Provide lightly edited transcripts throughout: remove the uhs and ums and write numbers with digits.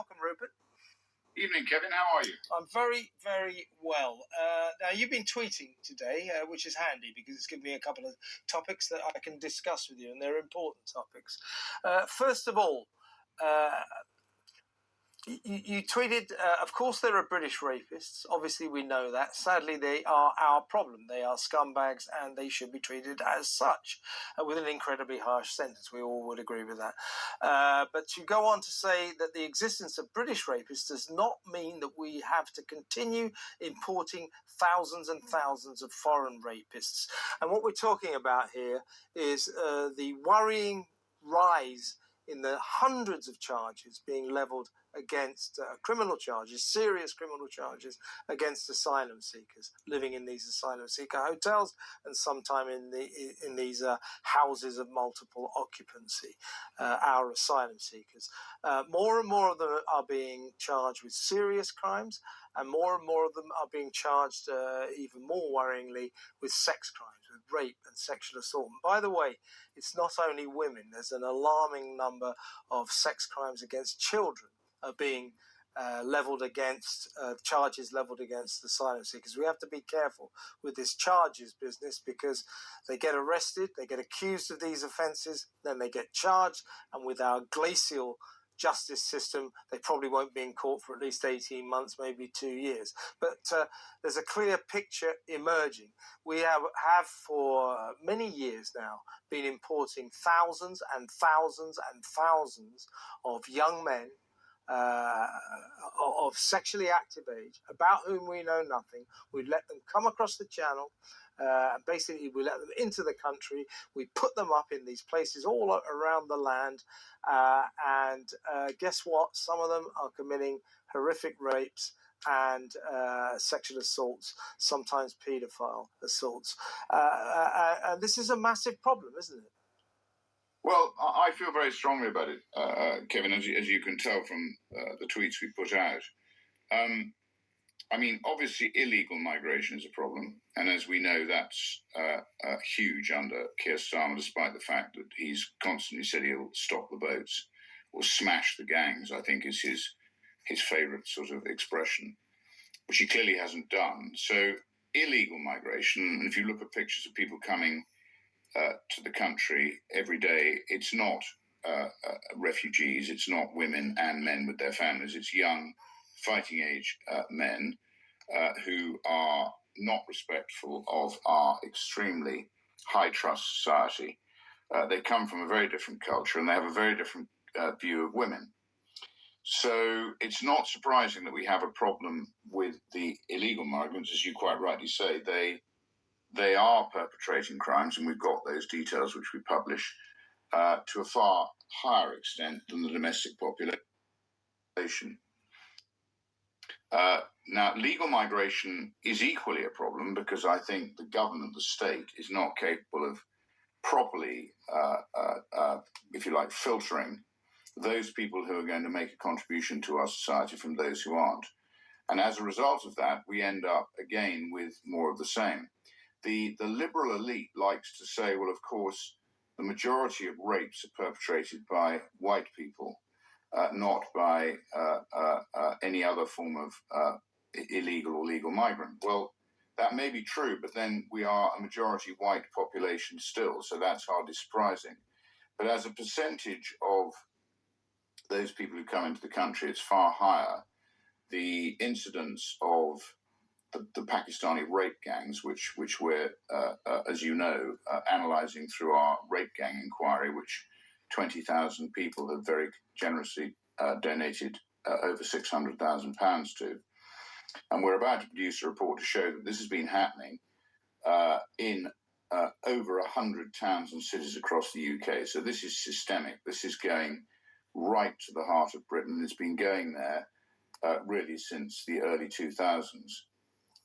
Welcome, Rupert. Evening, Kevin. How are you? I'm very, very well. Now, you've been tweeting today, which is handy because it's given me a couple of topics that I can discuss with you, and they're important topics. First of all, you tweeted, of course, there are British rapists. Obviously, we know that. Sadly, they are our problem. They are scumbags, and they should be treated as such, with an incredibly harsh sentence. We all would agree with that. But to go on to say that the existence of British rapists does not mean that we have to continue importing thousands and thousands of foreign rapists. And what we're talking about here is the worrying rise in the hundreds of charges being levelled against criminal charges, serious criminal charges against asylum seekers living in these asylum seeker hotels and sometime in these houses of multiple occupancy, our asylum seekers. More and more of them are being charged with serious crimes, and more of them are being charged, even more worryingly, with sex crimes, with rape and sexual assault. And by the way, it's not only women. There's an alarming number of sex crimes against children are being charges levelled against asylum seekers. We have to be careful with this charges business because they get arrested, they get accused of these offences, then they get charged, and with our glacial justice system, they probably won't be in court for at least 18 months, maybe 2 years. But there's a clear picture emerging. We have for many years now been importing thousands and thousands and thousands of young men of sexually active age, about whom we know nothing. We let them come across the channel. Basically, we let them into the country. We put them up in these places all around the land. And guess what? Some of them are committing horrific rapes and sexual assaults, sometimes paedophile assaults. And this is a massive problem, isn't it? Well, I feel very strongly about it, Kevin, as you can tell from the tweets we put out. I mean, obviously, illegal migration is a problem. And as we know, that's huge under Keir Starmer, despite the fact that he's constantly said he'll stop the boats or smash the gangs, I think is his favourite sort of expression, which he clearly hasn't done. So illegal migration, and if you look at pictures of people coming to the country every day, it's not refugees, it's not women and men with their families, it's young fighting age men who are not respectful of our extremely high trust society. They come from a very different culture and they have a very different view of women. So it's not surprising that we have a problem with the illegal migrants, as you quite rightly say. They are perpetrating crimes, and we've got those details which we publish to a far higher extent than the domestic population. Now, legal migration is equally a problem because I think the government, the state, is not capable of properly, if you like, filtering those people who are going to make a contribution to our society from those who aren't. And as a result of that, we end up again with more of the same. The liberal elite likes to say, well, of course, the majority of rapes are perpetrated by white people, not by any other form of illegal or legal migrant. Well, that may be true, but then we are a majority white population still, so that's hardly surprising. But as a percentage of those people who come into the country, it's far higher. The incidence of the Pakistani rape gangs, which we're, as you know, analysing through our rape gang inquiry, which 20,000 people have very generously donated over £600,000 to. And we're about to produce a report to show that this has been happening in over 100 towns and cities across the UK. So this is systemic. This is going right to the heart of Britain. It's been going there really since the early 2000s.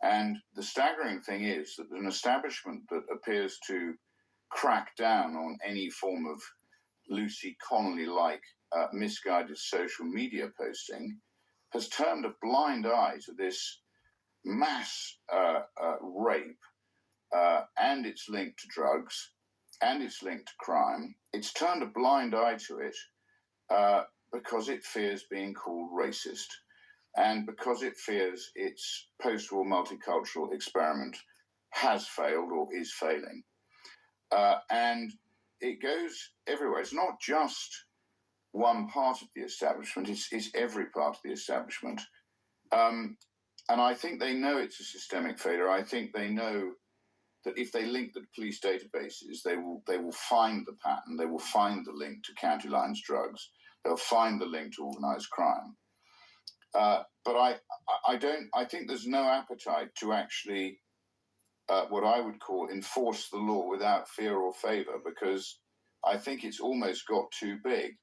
And the staggering thing is that an establishment that appears to crack down on any form of Lucy Connolly-like misguided social media posting has turned a blind eye to this mass rape and its link to drugs and its link to crime. It's turned a blind eye to it because it fears being called racist and because it fears its post-war multicultural experiment has failed or is failing. And it goes everywhere. It's not just one part of the establishment, it's every part of the establishment. And I think they know it's a systemic failure. I think they know that if they link the police databases, they will find the pattern, they will find the link to County Lines drugs, they'll find the link to organised crime. But I think there's no appetite to actually what I would call enforce the law without fear or favour, because I think it's almost got too big.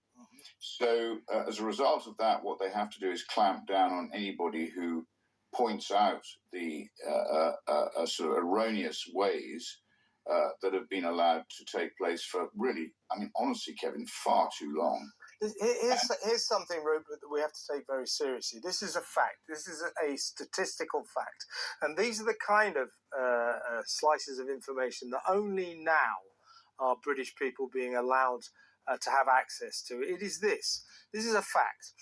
So as a result of that, what they have to do is clamp down on anybody who points out the sort of erroneous ways that have been allowed to take place for really, I mean, honestly, Kevin, far too long. Here's something, Rupert, that we have to take very seriously. This is a fact. This is a statistical fact. And these are the kind of slices of information that only now are British people being allowed to have access to. It is this. This is a fact.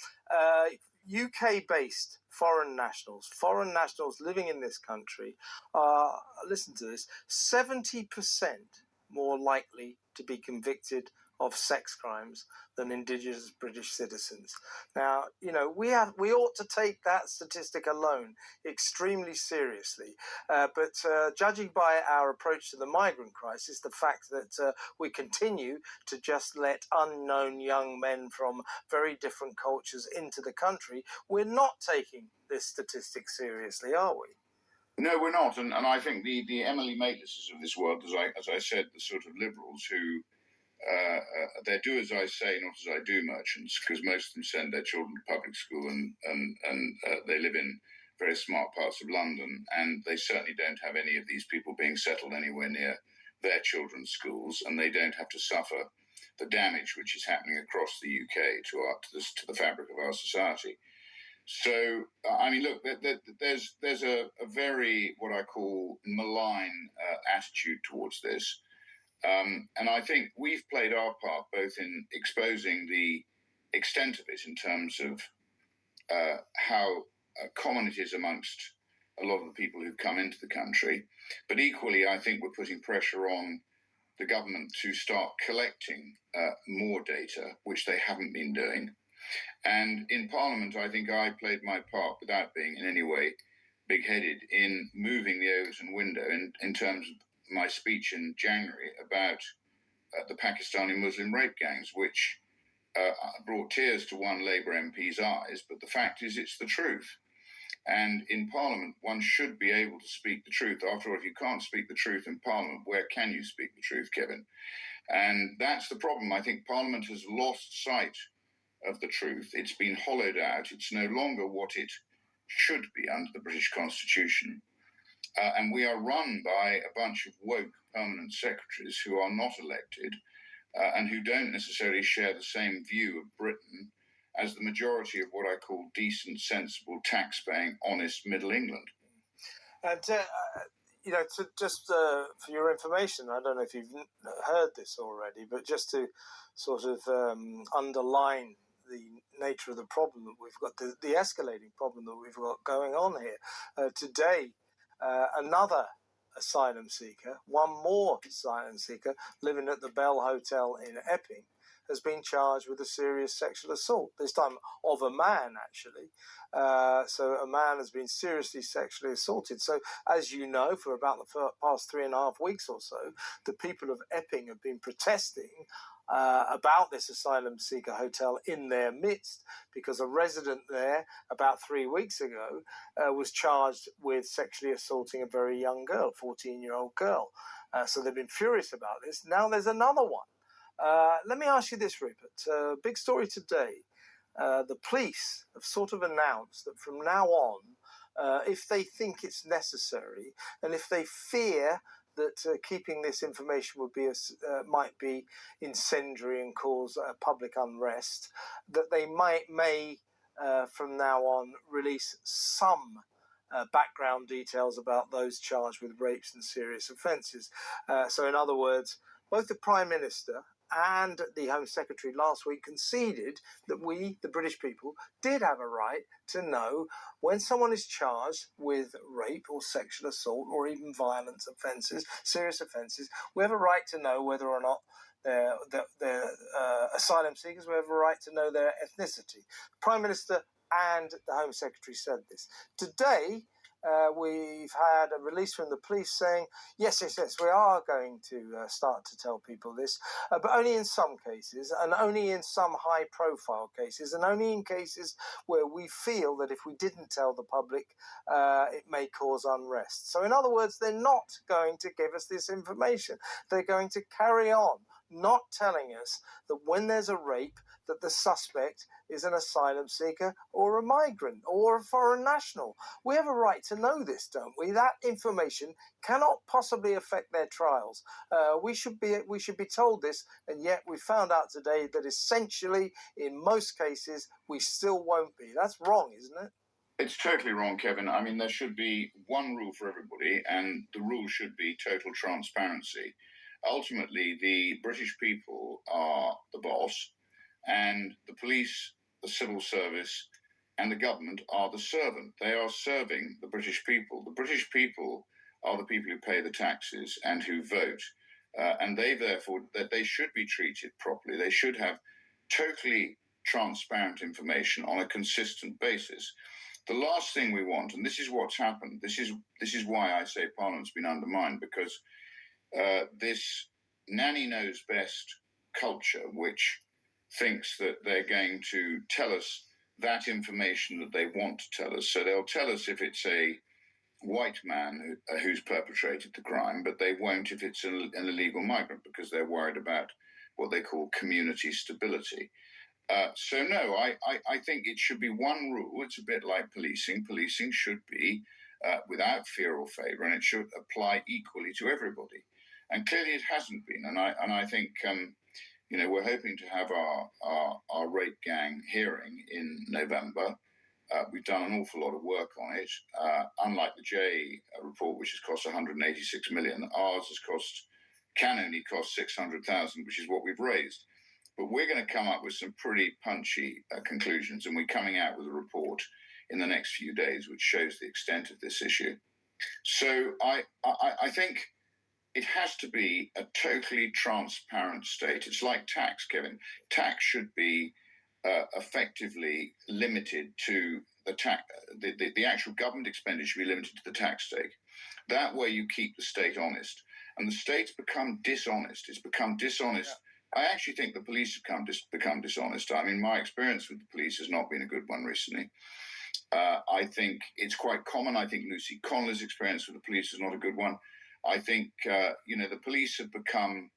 UK-based foreign nationals living in this country are, listen to this, 70% more likely to be convicted of sex crimes than Indigenous British citizens. Now, you know, we ought to take that statistic alone extremely seriously. But judging by our approach to the migrant crisis, the fact that we continue to just let unknown young men from very different cultures into the country, we're not taking this statistic seriously, are we? No, we're not, and I think the Emily Maitlisses of this world, as I said, the sort of liberals who they do as I say, not as I do merchants, because most of them send their children to public school and they live in very smart parts of London, and they certainly don't have any of these people being settled anywhere near their children's schools, and they don't have to suffer the damage which is happening across the UK to the fabric of our society. So, I mean, look, there's a very, what I call, malign attitude towards this. And I think we've played our part both in exposing the extent of it in terms of how common it is amongst a lot of the people who've come into the country. But equally, I think we're putting pressure on the government to start collecting more data, which they haven't been doing. And in Parliament, I think I played my part without being in any way big-headed in moving the Overton window in terms of my speech in January about the Pakistani Muslim rape gangs, which brought tears to one Labour MP's eyes. But the fact is, it's the truth. And in Parliament, one should be able to speak the truth. After all, if you can't speak the truth in Parliament, where can you speak the truth, Kevin? And that's the problem. I think Parliament has lost sight of the truth. It's been hollowed out. It's no longer what it should be under the British Constitution. And we are run by a bunch of woke permanent secretaries who are not elected and who don't necessarily share the same view of Britain as the majority of what I call decent, sensible, tax-paying, honest Middle England. And, you know, for your information, I don't know if you've heard this already, but just to sort of underline the nature of the problem that we've got, the escalating problem that we've got going on here. Today, another asylum seeker, one more asylum seeker living at the Bell Hotel in Epping, has been charged with a serious sexual assault, this time of a man, actually. So a man has been seriously sexually assaulted. So, as you know, for about the past 3.5 weeks or so, the people of Epping have been protesting about this asylum seeker hotel in their midst, because a resident there about 3 weeks ago was charged with sexually assaulting a very young girl, 14-year-old girl. So they've been furious about this. Now there's another one. Let me ask you this, Rupert. Big story today. The police have sort of announced that from now on, if they think it's necessary, and if they fear that keeping this information would be might be incendiary and cause public unrest, that they may from now on release some background details about those charged with rapes and serious offences. So in other words, both the Prime Minister and the Home Secretary last week conceded that we, the British people, did have a right to know when someone is charged with rape or sexual assault or even violence offences, serious offences. We have a right to know whether or not they're asylum seekers. We have a right to know their ethnicity. The Prime Minister and the Home Secretary said this. Today, we've had a release from the police saying, yes, we are going to start to tell people this, but only in some cases, and only in some high-profile cases, and only in cases where we feel that if we didn't tell the public, it may cause unrest. So in other words, they're not going to give us this information. They're going to carry on not telling us that when there's a rape, that the suspect is an asylum seeker or a migrant or a foreign national. We have a right to know this, don't we? That information cannot possibly affect their trials. We should be told this, and yet we found out today that essentially, in most cases, we still won't be. That's wrong, isn't it? It's totally wrong, Kevin. I mean, there should be one rule for everybody, and the rule should be total transparency. Ultimately, the British people are the boss, and the police, the civil service, and the government are the servant. They are serving the British people. The British people are the people who pay the taxes and who vote, and they should be treated properly. They should have totally transparent information on a consistent basis. The last thing we want, and this is what's happened, this is why I say Parliament's been undermined, because this nanny knows best culture, which thinks that they're going to tell us that information that they want to tell us. So they'll tell us if it's a white man who's perpetrated the crime, but they won't if it's an illegal migrant, because they're worried about what they call community stability. So no, I think it should be one rule. It's a bit like policing. Policing should be without fear or favour, and it should apply equally to everybody. And clearly, it hasn't been. And I think we're hoping to have our rape gang hearing in November. We've done an awful lot of work on it. Unlike the Jay report, which has cost 186 million, ours can only cost 600,000, which is what we've raised. But we're going to come up with some pretty punchy conclusions, and we're coming out with a report in the next few days which shows the extent of this issue. So I think it has to be a totally transparent state. It's like tax, Kevin. Tax should be effectively limited to the actual government expenditure should be limited to the tax stake. That way you keep the state honest. And the state's become dishonest. It's become dishonest. Yeah. I actually think the police have become dishonest. I mean, my experience with the police has not been a good one recently. I think it's quite common. I think Lucy Connolly's experience with the police is not a good one. I think, the police have become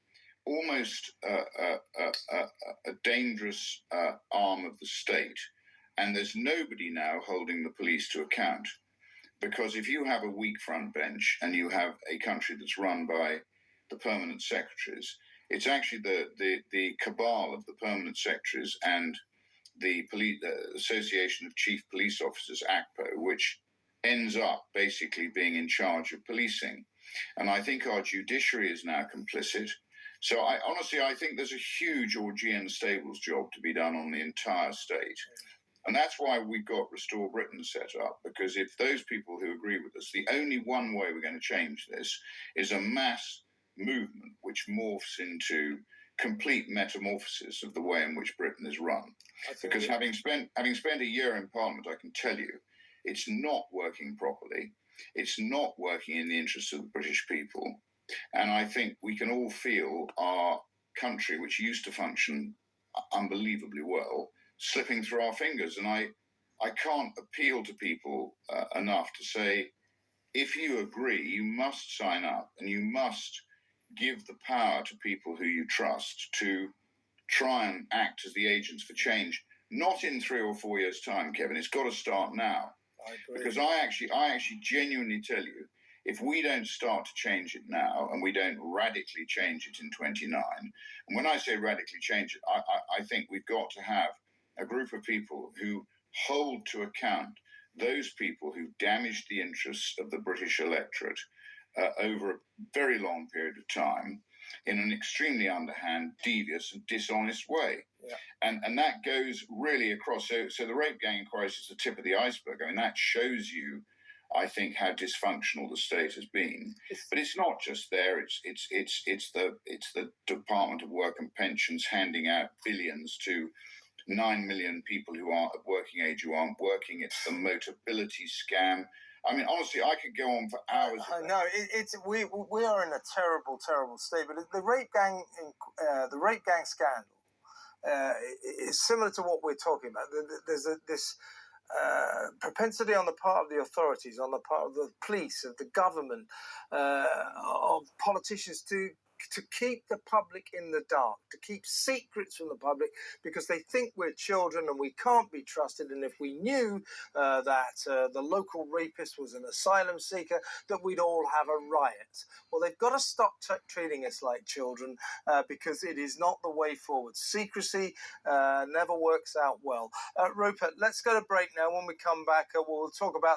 almost a dangerous arm of the state. And there's nobody now holding the police to account. Because if you have a weak front bench and you have a country that's run by the permanent secretaries, it's actually the cabal of the permanent secretaries and the Association of Chief Police Officers, ACPO, which ends up basically being in charge of policing. And I think our judiciary is now complicit. So I think there's a huge Augean Stables job to be done on the entire state. And that's why we've got Restore Britain set up, because if those people who agree with us, the only one way we're going to change this is a mass movement which morphs into complete metamorphosis of the way in which Britain is run. Because having spent a year in Parliament, I can tell you it's not working properly. It's not working in the interests of the British people. And I think we can all feel our country, which used to function unbelievably well, slipping through our fingers. And I can't appeal to people enough to say, if you agree, you must sign up and you must give the power to people who you trust to try and act as the agents for change. Not in 3 or 4 years' time, Kevin. It's got to start now. Because I actually genuinely tell you, if we don't start to change it now and we don't radically change it in 29, and when I say radically change it, I think we've got to have a group of people who hold to account those people who damaged the interests of the British electorate over a very long period of time. in an extremely underhand, devious, and dishonest way. Yeah. And that goes really across. So the rape gang inquiry is the tip of the iceberg. I mean, that shows you, I think, how dysfunctional the state has been. But it's not just there. It's the Department of Work and Pensions handing out billions to 9 million people who are at working age who aren't working. It's the Motability scam. I mean, honestly, I could go on for hours. I know we are in a terrible state. But the rape gang scandal is similar to what we're talking about. There's this propensity on the part of the authorities, on the part of the police, of the government, of politicians to keep the public in the dark, to keep secrets from the public, because they think we're children and we can't be trusted. And if we knew that the local rapist was an asylum seeker, that we'd all have a riot. Well, they've got to stop treating us like children, because it is not the way forward. Secrecy never works out well. Rupert, let's go to break now. When we come back, we'll talk about